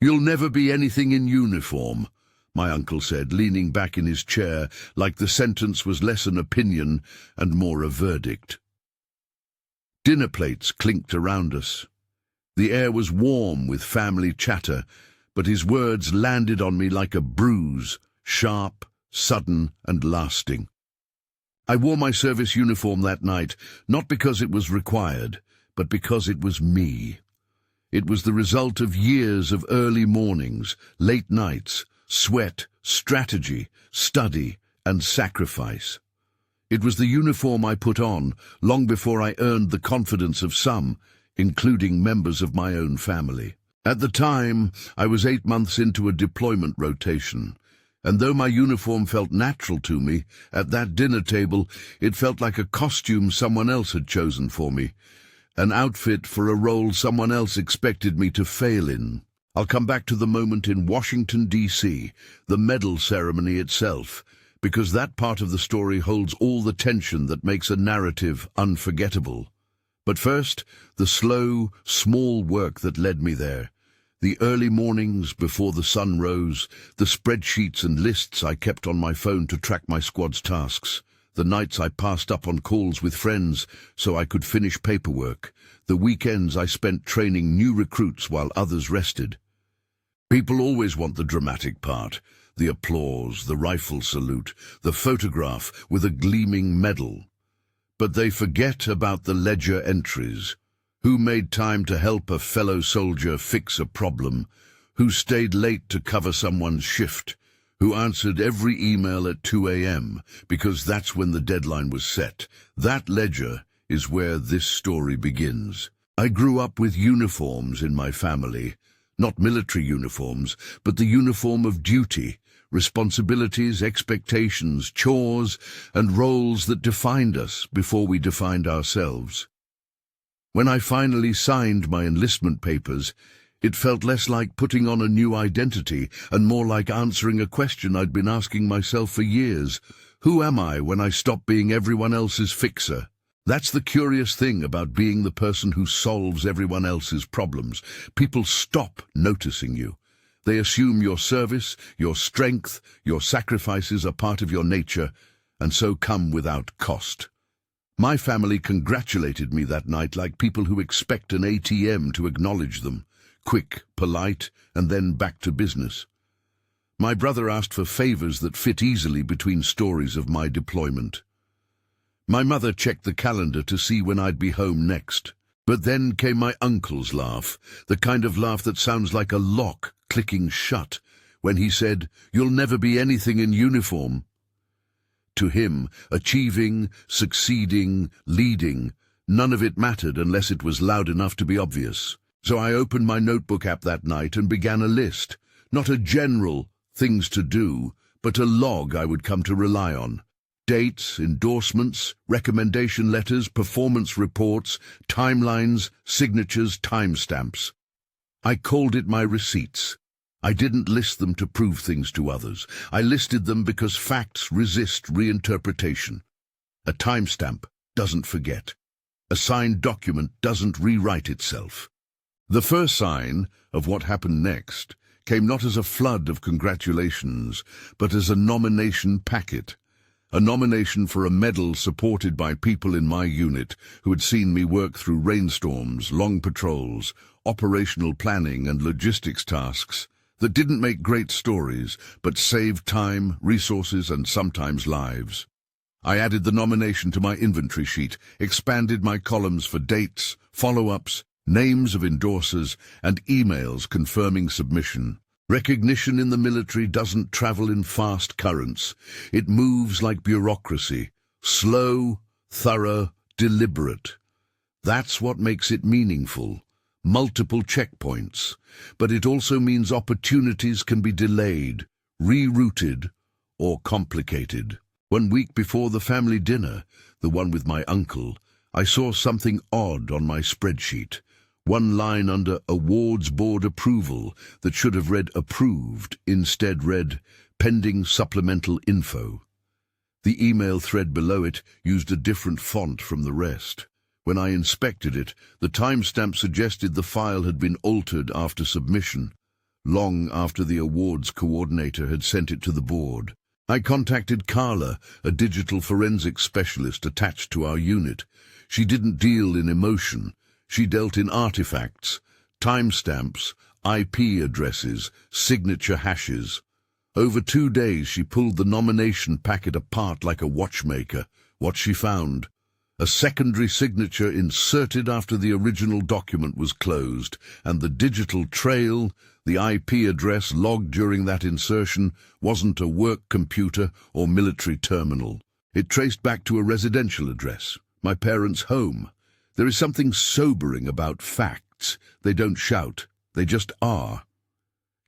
"You'll never be anything in uniform," my uncle said, leaning back in his chair like the sentence was less an opinion and more a verdict. Dinner plates clinked around us. The air was warm with family chatter, but his words landed on me like a bruise, sharp, sudden, and lasting. I wore my service uniform that night, not because it was required, but because it was me. It was the result of years of early mornings, late nights, sweat, strategy, study, and sacrifice. It was the uniform I put on long before I earned the confidence of some, including members of my own family. At the time, I was 8 months into a deployment rotation, and though my uniform felt natural to me, at that dinner table it felt like a costume someone else had chosen for me, an outfit for a role someone else expected me to fail in. I'll come back to the moment in Washington, D.C., the medal ceremony itself, because that part of the story holds all the tension that makes a narrative unforgettable. But first, the slow, small work that led me there. The early mornings before the sun rose, the spreadsheets and lists I kept on my phone to track my squad's tasks, the nights I passed up on calls with friends so I could finish paperwork, the weekends I spent training new recruits while others rested. People always want the dramatic part, the applause, the rifle salute, the photograph with a gleaming medal. But they forget about the ledger entries. Who made time to help a fellow soldier fix a problem? Who stayed late to cover someone's shift? Who answered every email at 2 a.m. because that's when the deadline was set? That ledger is where this story begins. I grew up with uniforms in my family, not military uniforms, but the uniform of duty, responsibilities, expectations, chores, and roles that defined us before we defined ourselves. When I finally signed my enlistment papers, it felt less like putting on a new identity and more like answering a question I'd been asking myself for years. Who am I when I stop being everyone else's fixer? That's the curious thing about being the person who solves everyone else's problems. People stop noticing you. They assume your service, your strength, your sacrifices are part of your nature, and so come without cost. My family congratulated me that night like people who expect an ATM to acknowledge them. Quick, polite, and then back to business. My brother asked for favors that fit easily between stories of my deployment. My mother checked the calendar to see when I'd be home next. But then came my uncle's laugh, the kind of laugh that sounds like a lock clicking shut, when he said, "You'll never be anything in uniform." To him, achieving, succeeding, leading, none of it mattered unless it was loud enough to be obvious. So I opened my notebook app that night and began a list, not a general things to do, but a log I would come to rely on. Dates, endorsements, recommendation letters, performance reports, timelines, signatures, timestamps. I called it my receipts. I didn't list them to prove things to others. I listed them because facts resist reinterpretation. A timestamp doesn't forget. A signed document doesn't rewrite itself. The first sign of what happened next came not as a flood of congratulations, but as a nomination packet. A nomination for a medal supported by people in my unit who had seen me work through rainstorms, long patrols, operational planning and logistics tasks that didn't make great stories, but saved time, resources, and sometimes lives. I added the nomination to my inventory sheet, expanded my columns for dates, follow-ups, names of endorsers, and emails confirming submission. Recognition in the military doesn't travel in fast currents. It moves like bureaucracy, slow, thorough, deliberate. That's what makes it meaningful. Multiple checkpoints. But it also means opportunities can be delayed, rerouted, or complicated. 1 week before the family dinner, the one with my uncle, I saw something odd on my spreadsheet. One line under Awards Board Approval that should have read Approved instead read Pending Supplemental Info. The email thread below it used a different font from the rest. When I inspected it, the timestamp suggested the file had been altered after submission. long after the awards coordinator had sent it to the board. I contacted Carla, a digital forensics specialist attached to our unit. She didn't deal in emotion. She dealt in artifacts, timestamps, IP addresses, signature hashes. Over 2 days she pulled the nomination packet apart like a watchmaker. What she found: a secondary signature inserted after the original document was closed, and the digital trail, the IP address logged during that insertion, wasn't a work computer or military terminal. It traced back to a residential address, my parents' home. There is something sobering about facts. They don't shout, they just are.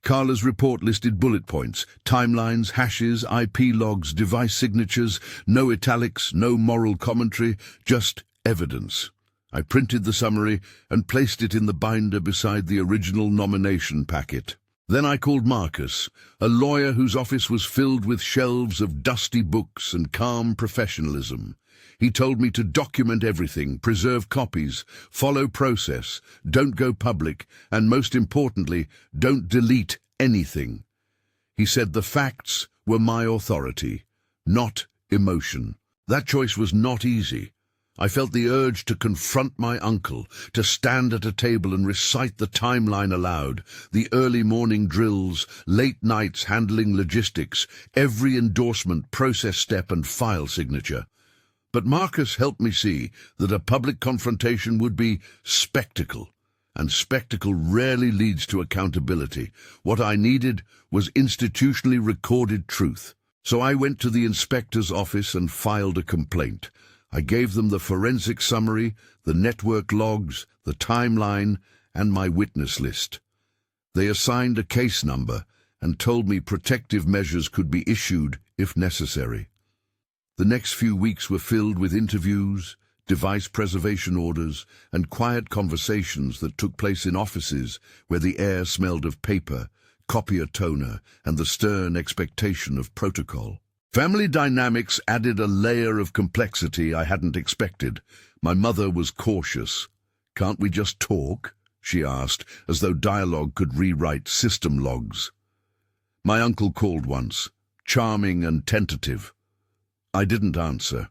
Carla's report listed bullet points, timelines, hashes, IP logs, device signatures, no italics, no moral commentary, just evidence. I printed the summary and placed it in the binder beside the original nomination packet. Then I called Marcus, a lawyer whose office was filled with shelves of dusty books and calm professionalism. He told me to document everything, preserve copies, follow process, don't go public, and most importantly, don't delete anything. He said the facts were my authority, not emotion. That choice was not easy. I felt the urge to confront my uncle, to stand at a table and recite the timeline aloud, the early morning drills, late nights handling logistics, every endorsement, process step and file signature. But Marcus helped me see that a public confrontation would be spectacle, and spectacle rarely leads to accountability. What I needed was institutionally recorded truth. So I went to the inspector's office and filed a complaint. I gave them the forensic summary, the network logs, the timeline, and my witness list. They assigned a case number and told me protective measures could be issued if necessary. The next few weeks were filled with interviews, device preservation orders, and quiet conversations that took place in offices where the air smelled of paper, copier toner, and the stern expectation of protocol. Family dynamics added a layer of complexity I hadn't expected. My mother was cautious. "Can't we just talk?" she asked, as though dialogue could rewrite system logs. My uncle called once, charming and tentative. I didn't answer.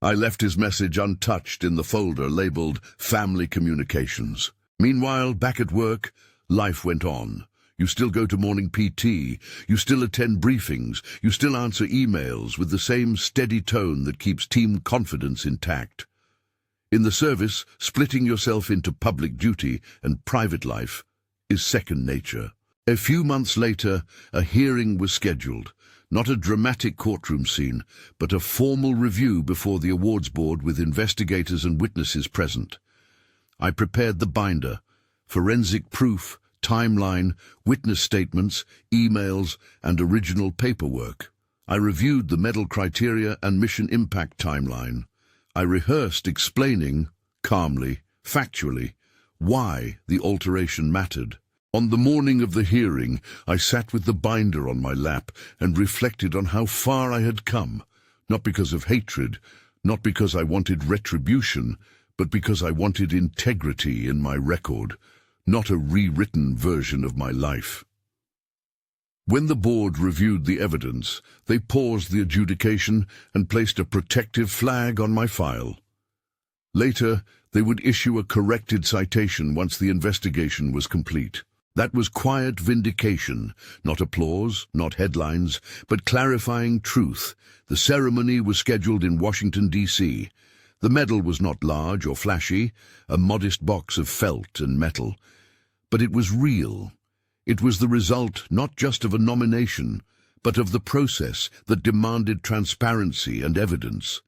I left his message untouched in the folder labeled Family Communications. Meanwhile, back at work, life went on. You still go to morning PT, you still attend briefings, you still answer emails with the same steady tone that keeps team confidence intact. In the service, splitting yourself into public duty and private life is second nature. A few months later, a hearing was scheduled. Not a dramatic courtroom scene, but a formal review before the awards board with investigators and witnesses present. I prepared the binder, forensic proof, timeline, witness statements, emails, and original paperwork. I reviewed the medal criteria and mission impact timeline. I rehearsed explaining, calmly, factually, why the alteration mattered. On the morning of the hearing, I sat with the binder on my lap and reflected on how far I had come, not because of hatred, not because I wanted retribution, but because I wanted integrity in my record, not a rewritten version of my life. When the board reviewed the evidence, they paused the adjudication and placed a protective flag on my file. Later, they would issue a corrected citation once the investigation was complete. That was quiet vindication, not applause, not headlines, but clarifying truth. The ceremony was scheduled in Washington, D.C. The medal was not large or flashy, a modest box of felt and metal, but it was real. It was the result not just of a nomination, but of the process that demanded transparency and evidence.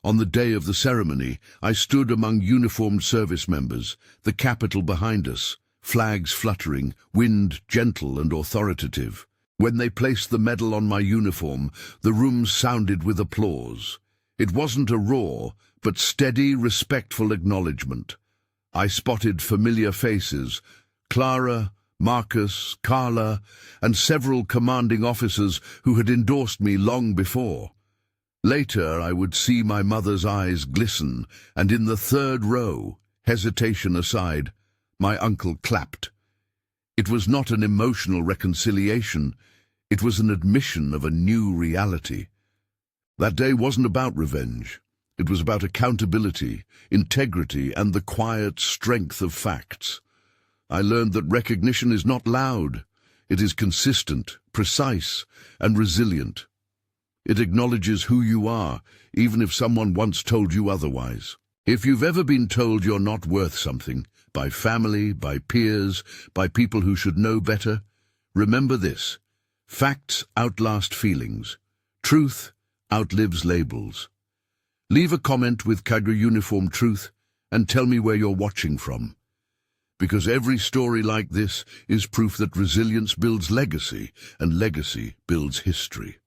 On the day of the ceremony, I stood among uniformed service members, the Capitol behind us, flags fluttering, wind gentle and authoritative. When they placed the medal on my uniform, the room sounded with applause. It wasn't a roar, but steady, respectful acknowledgement. I spotted familiar faces, Clara, Marcus, Carla, and several commanding officers who had endorsed me long before. Later, I would see my mother's eyes glisten, and in the third row, hesitation aside, my uncle clapped. It was not an emotional reconciliation. It was an admission of a new reality. That day wasn't about revenge. It was about accountability, integrity, and the quiet strength of facts. I learned that recognition is not loud. It is consistent, precise, and resilient. It acknowledges who you are, even if someone once told you otherwise. If you've ever been told you're not worth something, by family, by peers, by people who should know better, remember this: facts outlast feelings. Truth outlives labels. Leave a comment with Cadre Uniform Truth and tell me where you're watching from. Because every story like this is proof that resilience builds legacy, and legacy builds history.